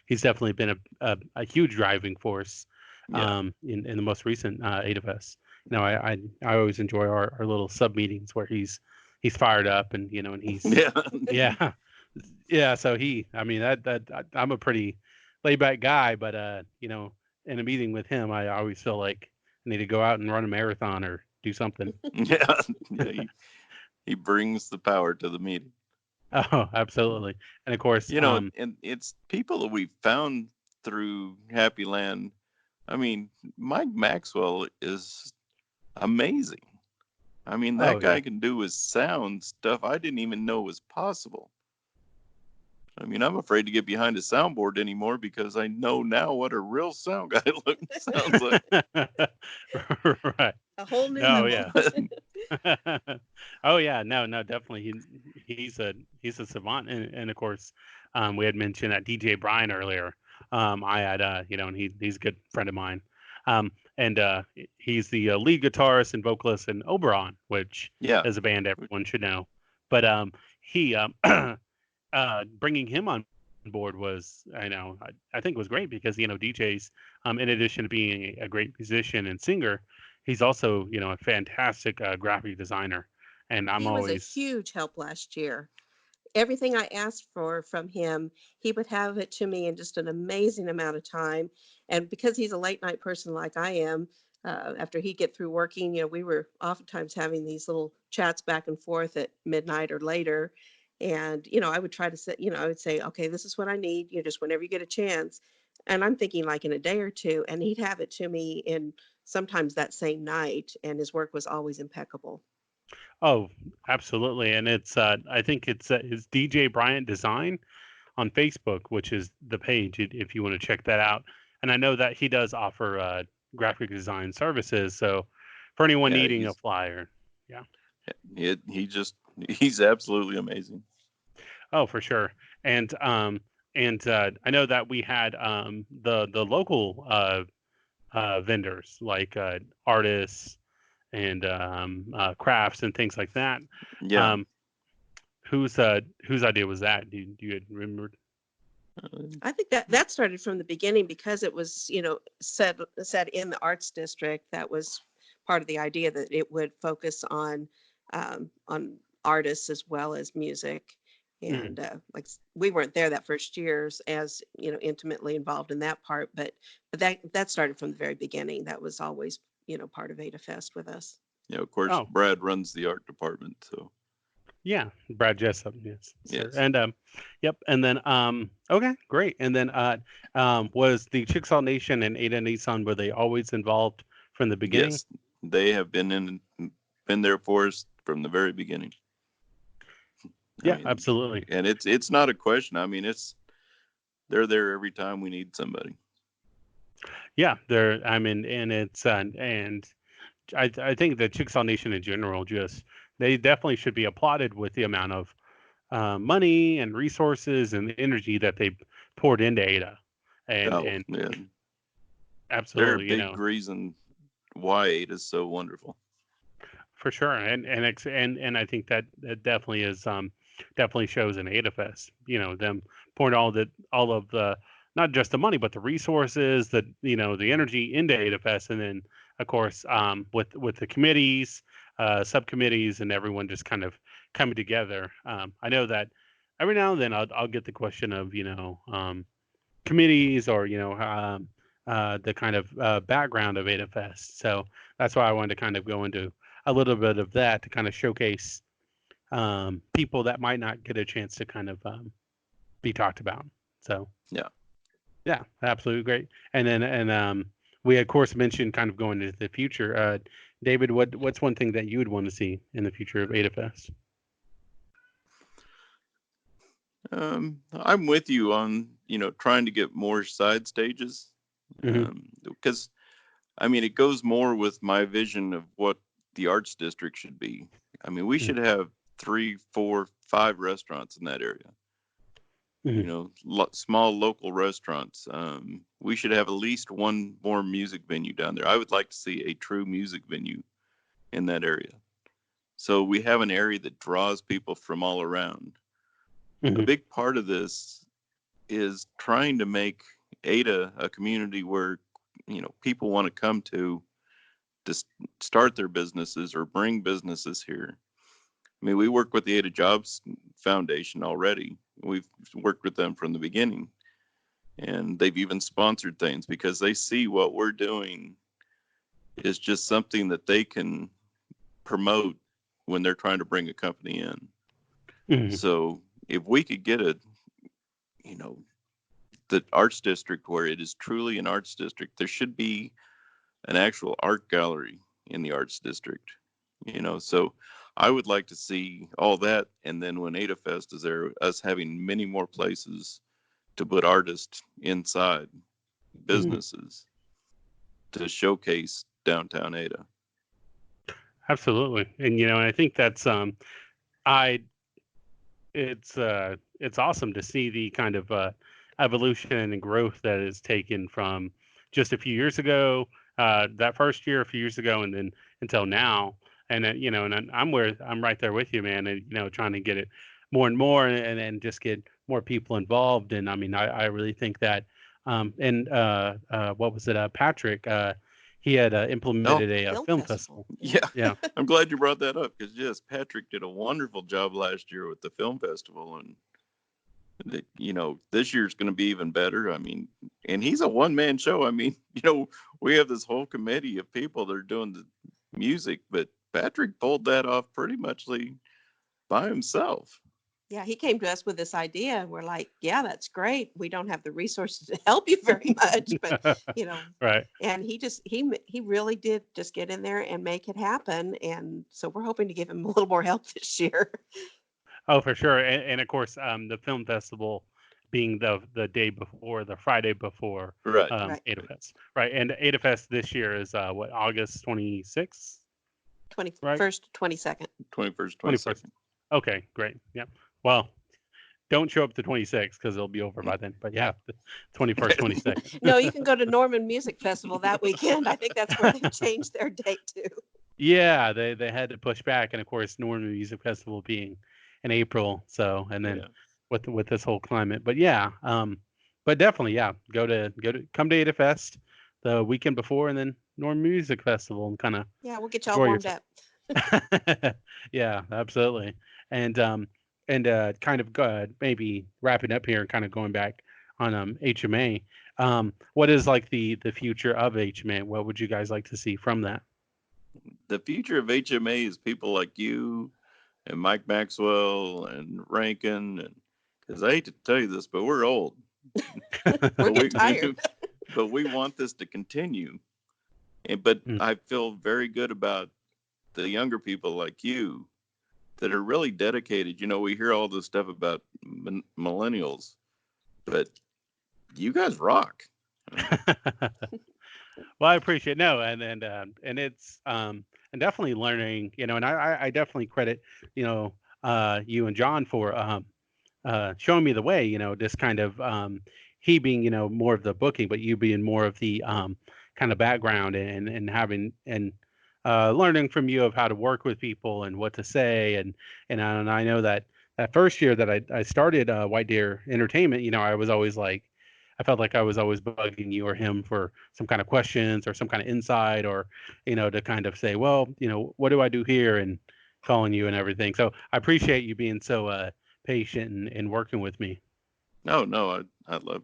He's definitely been a huge driving force yeah, in the most recent Ada Fest. I always enjoy our little sub meetings where he's fired up and he's yeah, yeah. Yeah, so I mean, I'm a pretty laid back guy, but in a meeting with him, I always feel like I need to go out and run a marathon or do something. yeah, yeah. He brings the power to the meeting. Oh, absolutely. And of course, And it's people that we've found through Happy Land. I mean, Mike Maxwell is amazing. I mean, that oh guy yeah. can do his sound stuff I didn't even know was possible. I mean, I'm afraid to get behind a soundboard anymore because I know now what a real sound guy sounds like. Right. A whole new No, level. yeah. Oh yeah, no, no, definitely. He's a savant, and of course, we had mentioned that DJ Brian earlier. I had and he's a good friend of mine. And he's the lead guitarist and vocalist in Oberon, which Yeah, is a band everyone should know. But he bringing him on board was I think was great because DJs in addition to being a great musician and singer, he's also a fantastic graphic designer, and I'm He was a always huge help last year. Everything I asked for from him, he would have it to me in just an amazing amount of time. And because he's a late night person like I am, after he'd get through working, we were oftentimes having these little chats back and forth at midnight or later. And, I would try to say, I would say, okay, this is what I need, just whenever you get a chance. And I'm thinking like in a day or two, and he'd have it to me in sometimes that same night. And his work was always impeccable. Oh, absolutely. And I think it's DJ Bryant Design on Facebook, which is the page if you want to check that out. And I know that he does offer graphic design services. So for anyone Yeah, needing a flyer, yeah. he's absolutely amazing. Oh, for sure. And I know that we had the local vendors like artists and crafts and things like that. Yeah. Um, whose idea was that? Do you remember? I think that started from the beginning because it was, said in the arts district. That was part of the idea, that it would focus on artists as well as music. Mm. And we weren't there that first years as intimately involved in that part, but that started from the very beginning. That was always part of Ada Fest with us. Yeah, of course, Oh, Brad runs the art department, so yeah, Brad Jessup, yes, sir. yes. And yep. And then okay, great. And then was the Chickasaw Nation and Ada Nissan, were they always involved from the beginning? Yes, they have been there for us from the very beginning. I Yeah, mean, absolutely. and it's not a question. I mean, they're there every time we need somebody. Yeah, they're. I mean, and it's and I think the Chickasaw Nation in general, just they definitely should be applauded with the amount of money and resources and energy that they poured into Ada, Oh, and yeah, they're a absolutely, big reason why Ada is so wonderful. for sure, and I think that that definitely is definitely shows in Ada Fest. Them pouring all of the, not just the money but the resources, that the energy into Ada Fest, and then of course with the committees, subcommittees, and everyone just kind of coming together. I know that every now and then I'll get the question of committees, or the kind of background of Ada Fest. So that's why I wanted to kind of go into a little bit of that to kind of showcase people that might not get a chance to kind of be talked about. So Yeah. yeah, absolutely great. And we of course mentioned kind of going into the future. David, what's one thing that you would want to see in the future of Ada Fest? I'm with you on trying to get more side stages, Hmm. because I mean it goes more with my vision of what the arts district should be. I mean we should have 3, 4, 5 restaurants in that area. Hmm. Small local restaurants. We should have at least one more music venue down there. I would like to see a true music venue in that area. So we have an area that draws people from all around. A Hmm. big part of this is trying to make Ada a community where people want to come to start their businesses or bring businesses here. I mean, we work with the Ada Jobs Foundation already. We've worked with them from the beginning, and they've even sponsored things because they see what we're doing is just something that they can promote when they're trying to bring a company in. Hmm. So if we could get you know, the arts district where it is truly an arts district, there should be an actual art gallery in the arts district. So I would like to see all that, and then when Ada Fest is there, us having many more places to put artists inside Hmm. businesses to showcase downtown Ada. Absolutely. And I think that's I it's awesome to see the kind of evolution and growth that is taken from just a few years ago, that first year, a few years ago, and then until now. And I'm right there with you, man. And trying to get it more and more, and just get more people involved. And I mean, I really think that. And what was it? Patrick. He had Oh, implemented a Film film festival. festival. Yeah. yeah. Yeah. I'm glad you brought that up because, yes, Patrick did a wonderful job last year with the film festival. And, this year's going to be even better. I mean, and he's a one-man show. I mean, we have this whole committee of people that are doing the music, but Patrick pulled that off pretty much by himself. Yeah, he came to us with this idea, and we're like, "Yeah, that's great. We don't have the resources to help you very much, but you know." Right. And he really did just get in there and make it happen. And so we're hoping to give him a little more help this year. Oh, for sure. And of course, the film festival being the day before, the Friday before Right. Right, AdaFest, right? And AdaFest this year is what, August 26th, right? 21st, 22nd. 21st, 21st. 22nd. Okay, great. Yep. Well, don't show up to 26 because it'll be over by then. But yeah, the 21st, 22nd. No, you can go to Norman Music Festival that weekend. I think that's where they've changed their date to. Yeah, they had to push back, and of course, Norman Music Festival being in April, so and then Yeah. with this whole climate, but yeah, but definitely, yeah, come to Ada Fest the weekend before, and then Norman Music Festival, and kind of Yeah, we'll get you all enjoy warmed yourself. up. Yeah, absolutely, and kind of maybe wrapping up here and kind of going back on HMA. What is like the future of HMA? What would you guys like to see from that? The future of HMA is people like you and Mike Maxwell and Rankin, and because I hate to tell you this, but we're old. We're But getting tired. we want this to continue. But Mm. I feel very good about the younger people like you that are really dedicated. We hear all this stuff about millennials, but you guys rock. Well, I appreciate no, and it's and definitely learning, and I definitely credit, you and John for showing me the way, just kind of he being, more of the booking, but you being more of the kind of background and having and learning from you of how to work with people and what to say and I know that that first year that I started White Deer Entertainment, I was always like I felt like I was always bugging you or him for some kind of questions or some kind of insight or to kind of say, well, what do I do here and calling you and everything. So I appreciate you being so patient and working with me. No, I love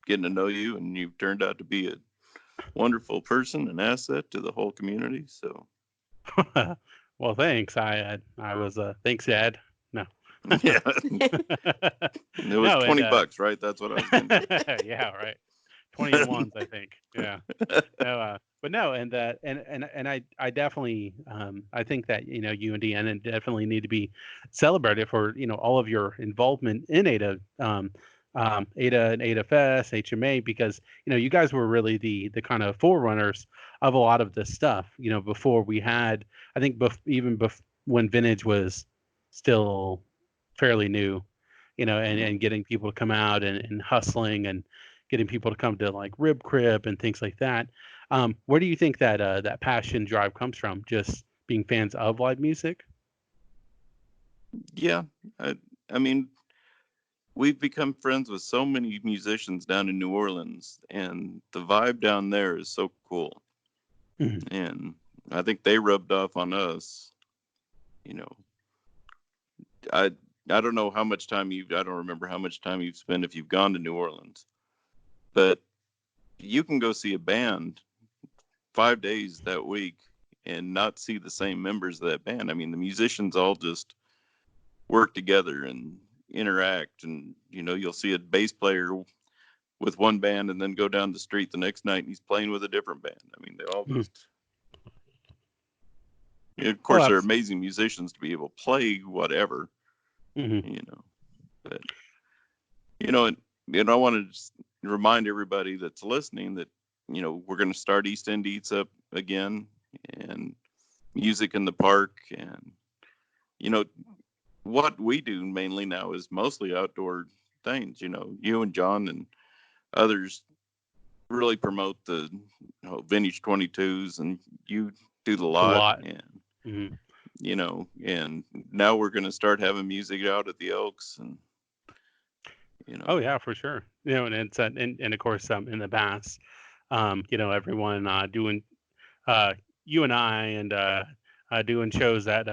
getting to know you, and you've turned out to be a wonderful person, an asset to the whole community. So, Well, thanks. I was thanks, Dad. No. yeah, it was No, and 20 bucks, right? That's what I was going to yeah, right. 20 and ones, I think. Yeah. No, but no, and that and I definitely I think that you and Deanna definitely need to be celebrated for all of your involvement in Ada and Ada Fest, HMA, because you guys were really the kind of forerunners of a lot of this stuff. Before we had, I think, when vintage was still fairly new, and getting people to come out and hustling and getting people to come to like Rib Crib and things like that. Where do you think that that passion drive comes from? Just being fans of live music? Yeah, I mean, we've become friends with so many musicians down in New Orleans, and the vibe down there is so cool. Mhm. And I think they rubbed off on us. You know, I I don't know how much time I don't remember how much time you've spent if you've gone to New Orleans, but you can go see a band 5 days that week and not see the same members of that band. I mean, the musicians all just work together and interact, and you'll see a bass player with one band and then go down the street the next night and he's playing with a different band. I mean, they all Mhm. just, of Oh, course, they're amazing musicians to be able to play whatever, mhm. you know. But I want to just remind everybody that's listening that we're going to start East End Eats Up again, and music in the park, and you know what we do mainly now is mostly outdoor things. You and John and others really promote the vintage 22s, and you do the A lot, lot. and Mhm. and now we're going to start having music out at the Elks, and you know Oh yeah, for sure. And it's and of course in the past, everyone doing you and I and doing shows at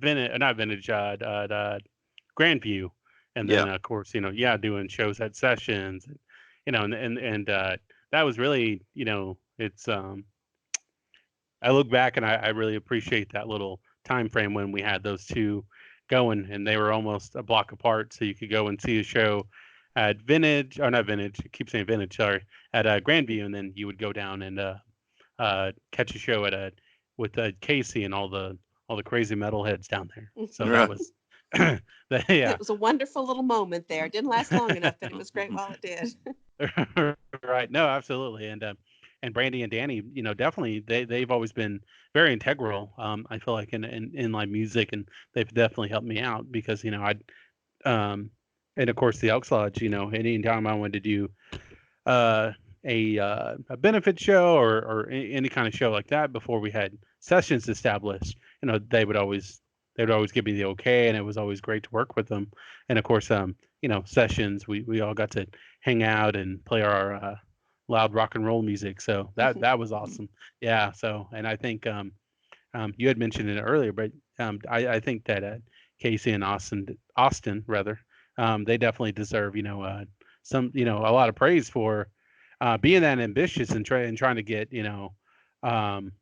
vintage, not vintage, Grandview, and yeah. then of course yeah, doing shows at Sessions, and that was really it's I look back and I really appreciate that little time frame when we had those two going, and they were almost a block apart, so you could go and see a show at Vintage, or not Vintage, I keep saying Vintage, sorry, at Grandview, and then you would go down and catch a show at with Casey and all the crazy metalheads down there. So that Right. was It yeah. was a wonderful little moment there. It didn't last long enough, but it was great while it did. Right. No, absolutely. And Brandy and Danny, definitely they've always been very integral. I feel like in live music, and they've definitely helped me out because um, and of course the Elks Lodge. Anytime I wanted to do uh a benefit show or any kind of show like that before we had sessions established, they would always give me the okay, and it was always great to work with them. And of course, sessions, we all got to hang out and play our loud rock and roll music. So that was awesome. Yeah. So, and I think you had mentioned it earlier, but I think that Casey and Austin rather, they definitely deserve a lot of praise for being that ambitious and trying to get um,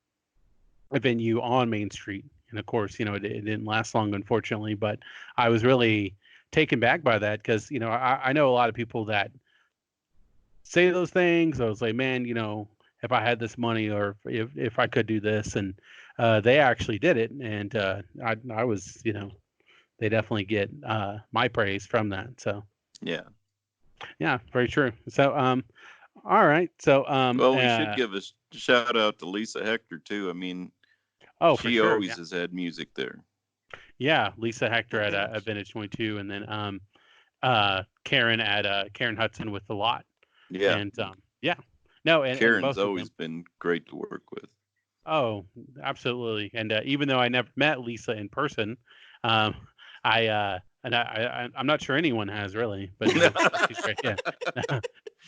a venue on Main Street. And of course, it didn't last long, unfortunately. But I was really taken back by that because I know a lot of people that say those things. I was like, man, if I had this money or if I could do this, and they actually did it, and I was, they definitely get my praise from that. So Yeah. yeah, very true. So all right. So Well, we should give a shout out to Lisa Hector too. I mean, oh, for she sure. Yeah. always has had music there. Yeah, Lisa Hector At at Vintage. Vintage 22, and then Karen at Karen Hudson with the lot, Yeah. and yeah, no, and Karen's both of always them. been great to work with. Oh, absolutely. And even though I never met Lisa in person, um, I'm not sure anyone has really, but she's great. Yeah,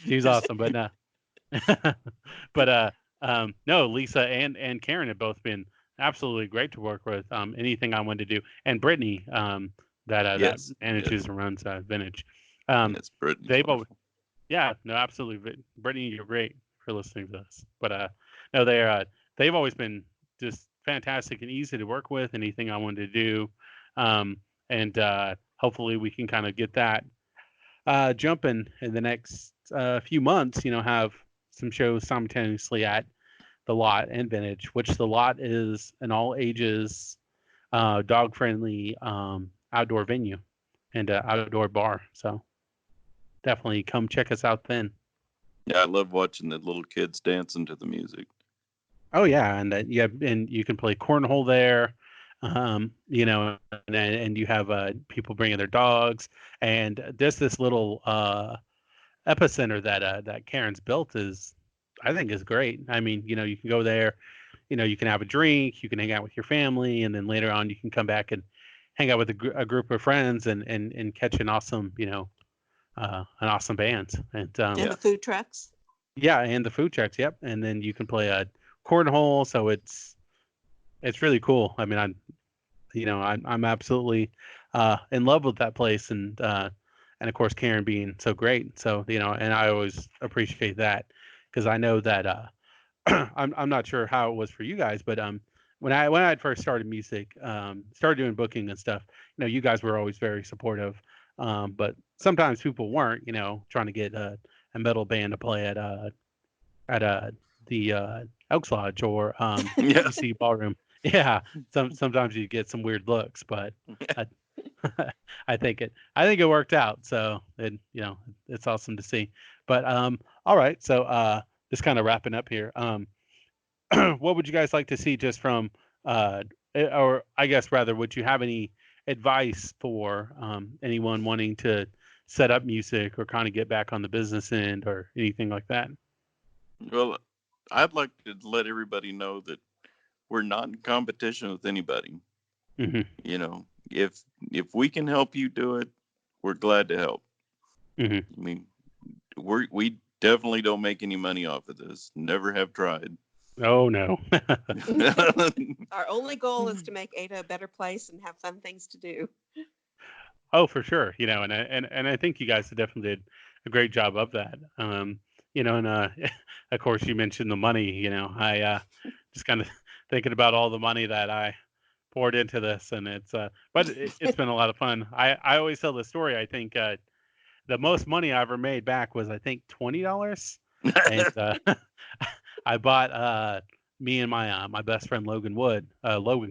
she's awesome. But but no, Lisa and Karen have both been absolutely great to work with. Anything I wanted to do, and Brittany, that Yes. manages Yes. and runs Vintage. Um, Yes. Brittany's they've always, wonderful. yeah, no, absolutely. Brittany, you're great for listening to this. But no, they've always been just fantastic and easy to work with. Anything I wanted to do, um, and hopefully we can kind of get that jumping in the next few months. Have some shows simultaneously at the lot and Vintage, which the lot is an all ages, dog friendly outdoor venue and outdoor bar. So definitely come check us out then. Yeah, I love watching the little kids dancing to the music. Oh yeah, and and you can play cornhole there, and you have people bringing their dogs, and just this little epicenter that Karen's built is, I think, is great. I mean, you can go there, you can have a drink, you can hang out with your family, and then later on you can come back and hang out with a group of friends and catch an awesome band, and And Yeah. the food trucks. yeah, and the food trucks, yep, and then you can play a cornhole, so it's really cool. I mean, I'm absolutely in love with that place, and of course Karen being so great. So and I always appreciate that because I know that I'm not sure how it was for you guys, but when I had first started music, started doing booking and stuff, you guys were always very supportive. But sometimes people weren't, trying to get a metal band to play at the Elks Lodge or Yeah. EC Ballroom. Yeah, sometimes you get some weird looks, but I, I think it worked out. So it's awesome to see. But all right, so just kind of wrapping up here. What would you guys like to see just from or I guess rather, would you have any advice for anyone wanting to set up music or kind of get back on the business end or anything like that? Well, I'd like to let everybody know that we're not in competition with anybody. Hmm. You know, if we can help you do it, we're glad to help. Hmm. I mean, we definitely don't make any money off of this. Never have tried. Oh no. Our only goal is to make Ada a better place and have fun things to do. Oh, for sure. And I think you guys definitely did a great job of that. And of course you mentioned the money. I just kind of thinking about all the money that I poured into this, and but it's been a lot of fun. I always tell the story. I think the most money I ever made back was I think $20, and I bought me and my best friend Logan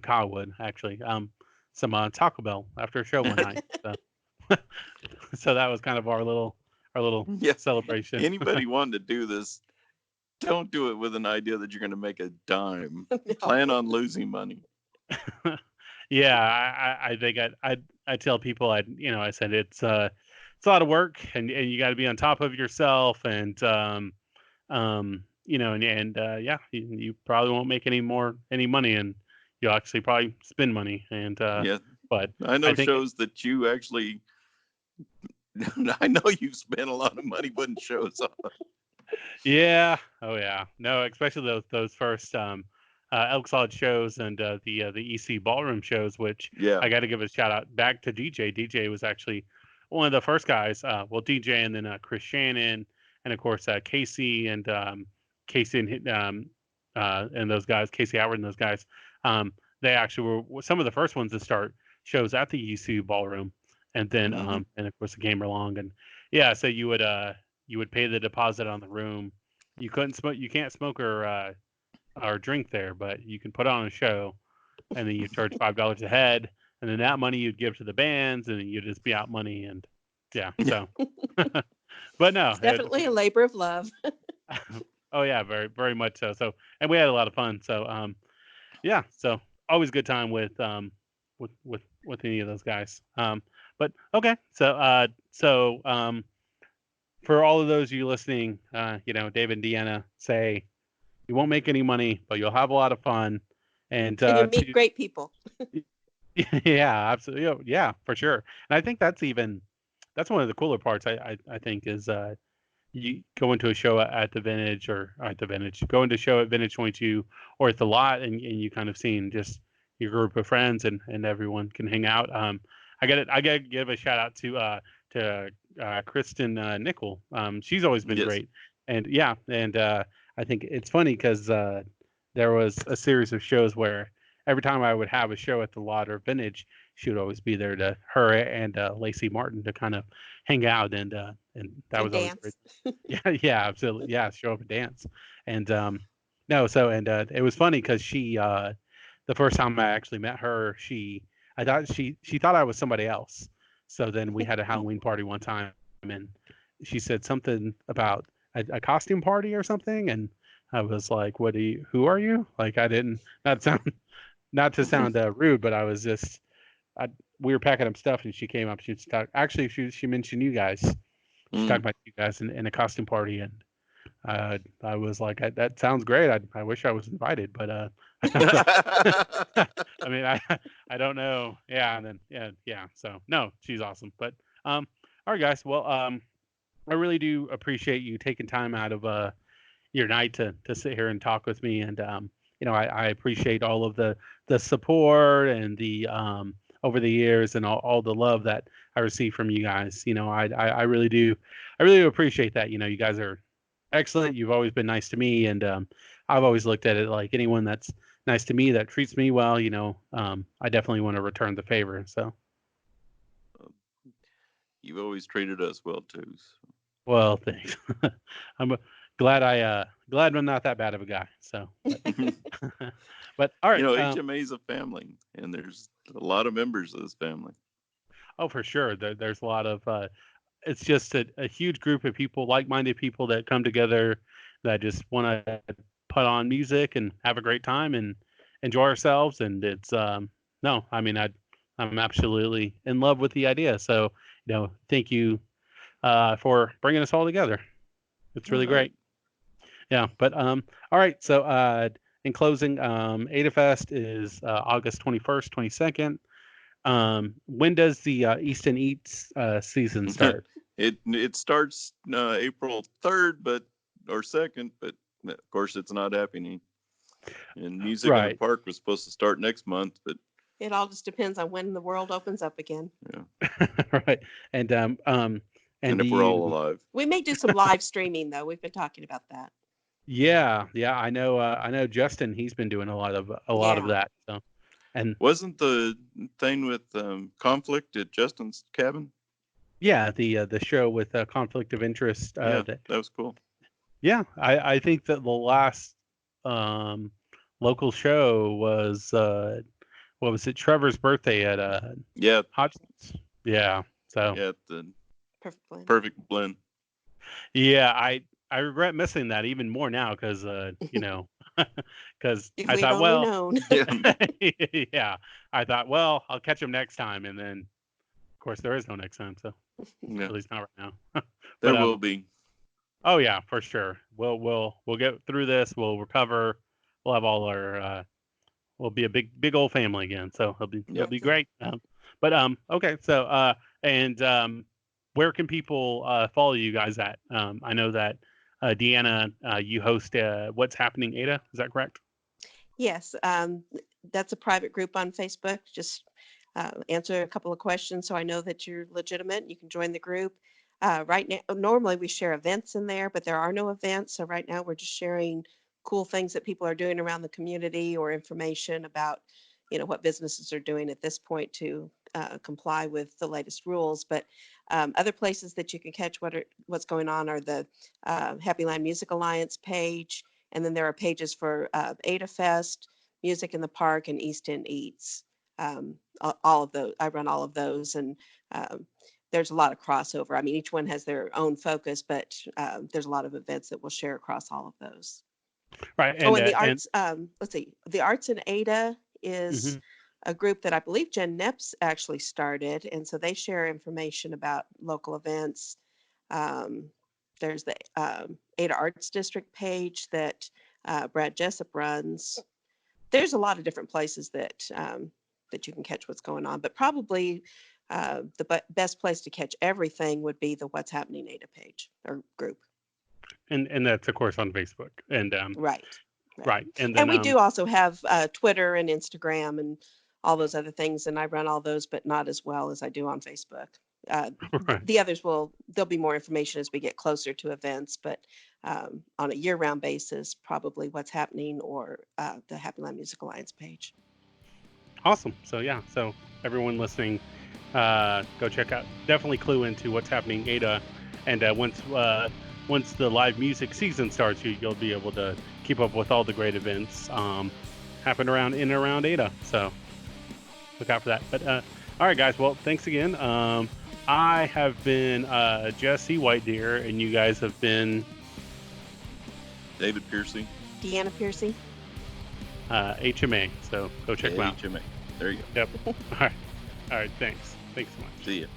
Kyle Wood actually, some Taco Bell after a show one night. So so that was kind of our little Yeah. celebration. Anybody wanting to do this, don't do it with an idea that you're going to make a dime. No. Plan on losing money. Yeah, I think I tell people I said it's a lot of work, and you got to be on top of yourself, and yeah, you probably won't make any money, and you'll actually probably spend money, and Yeah. but I know I think shows that you actually, I know you spent a lot of money putting shows on. yeah, oh yeah, no, especially those first Elks Lodge shows and the EC ballroom shows, which Yeah. I got to give a shout out back to DJ. DJ was actually one of the first guys. Well, DJ and then Chris Shannon and of course Casey and those guys, Casey Howard and those guys. They actually were some of the first ones to start shows at the EC ballroom, and then and of course it came along, and yeah, so you would pay the deposit on the room. You couldn't smoke. You can't smoke or drink there, but you can put on a show, and then you charge $5 a head, and then that money you'd give to the bands, and then you'd just be out money, and yeah. So, but no, It's definitely a labor of love. oh yeah, very very much so. So, and we had a lot of fun. So, yeah. So always good time with any of those guys. But okay. So for all of those of you listening, David and Deanna say you won't make any money, but you'll have a lot of fun. And And you meet great people. yeah, absolutely. Yeah, for sure. And I think that's one of the cooler parts. I think is you go into a show at the Vintage or at the Vintage, go into a show at Vintage 22 or at the lot, and you kind of seeing just your group of friends and everyone can hang out. I got to give a shout out to Kristen Nickel. She's always been Yes. great, and yeah, and I think it's funny because there was a series of shows where every time I would have a show at the lot or Vintage, she would always be there to her and Lacey Martin to kind of hang out, and that And was always great. dance. Yeah, absolutely. Yeah, show up and dance. And no, so and it was funny because the first time I actually met her, I thought she thought I was somebody else. So then we had a Halloween party one time, and she said something about a costume party or something, and I was like, who are you? Like I didn't not to sound rude, but I was just we were packing up stuff, and she came up. She was actually she mentioned you guys. She talked about you guys in a costume party, and I was like, that sounds great. I wish I was invited, but I mean, I don't know. Yeah, and then yeah. So no, she's awesome. But all right, guys. Well, I really do appreciate you taking time out of your night to sit here and talk with me, and I appreciate all of the support and the over the years and all the love that I receive from you guys. I really do appreciate that. You guys are excellent. You've always been nice to me, and I've always looked at it like anyone that's nice to me that treats me well. I definitely want to return the favor. So, You've always treated us well too. So. well, thanks. I'm glad I'm not that bad of a guy. So, but all right. HMA is a family, and there's a lot of members of this family. Oh, for sure. There's a lot of. It's just a huge group of people, like-minded people that come together that just want to put on music and have a great time and enjoy ourselves. And it's no, I mean I'm absolutely in love with the idea. So thank you for bringing us all together. It's really great. Yeah, but all right. So in closing, AdaFest is August 21st, 22nd. When does the Easton Eats season start? It starts April 3rd, or 2nd, but of course it's not happening. And Music in the Park was supposed to start next month, but it all just depends on when the world opens up again. Yeah. Right. And if we're all alive. We may do some live streaming though. We've been talking about that. Yeah, I know Justin, he's been doing a lot of that. So And Wasn't the thing with conflict at Justin's cabin? yeah, the show with conflict of interest. Yeah, That that was cool. yeah, I think that the last um, local show was what was it? Trevor's birthday at Yeah, Hodgson's. Yeah. So yeah, the Perfect blend. perfect blend. yeah, I regret missing that even more now because because If I we'd thought, only well, known. Yeah, yeah, I thought, well, I'll catch him next time, and then of course there is no next time, so yeah, at least not right now. there But will be. oh yeah, for sure. We'll get through this. We'll recover. We'll have all our we'll be a big old family again. So it'll Yep. be great. But okay. So and where can people follow you guys at? I know that Deanna, you host What's Happening Ada. Is that correct? Yes, that's a private group on Facebook. Just answer a couple of questions so I know that you're legitimate. You can join the group. Right now, normally we share events in there, but there are no events. So right now we're just sharing cool things that people are doing around the community or information about, what businesses are doing at this point to comply with the latest rules. But other places that you can catch what's going on are the Happy Land Music Alliance page, and then there are pages for Ada Fest, Music in the Park, and East End Eats. All of those, I run all of those, and um, there's a lot of crossover. I mean, each one has their own focus, but there's a lot of events that we'll share across all of those. Right. Oh, And and the and arts, let's see, the Arts in Ada is mhm. a group that I believe Jen Neps actually started, and so they share information about local events. Um, there's the Ada Arts District page that Brad Jessup runs. There's a lot of different places that you can catch what's going on, but probably the best place to catch everything would be the What's Happening Ada page or group. And that's of course on Facebook. And Right, right. right. And And then we do also have Twitter and Instagram and all those other things, and I run all those, but not as well as I do on Facebook. right. The others there'll be more information as we get closer to events, but on a year-round basis, probably What's Happening or the Happy Land Music Alliance page. Awesome. So yeah. So everyone listening, go check out. Definitely clue into What's Happening Ada, and once the live music season starts, you'll be able to keep up with all the great events happen around in and around Ada. So look out for that. But all right, guys. Well, thanks again. I have been Jesse White Deer, and you guys have been David Piercy. Deanna Piercy. HMA. So go check them out. HMA. There you go. Yep. All right. All right. Thanks. Thanks so much. See ya.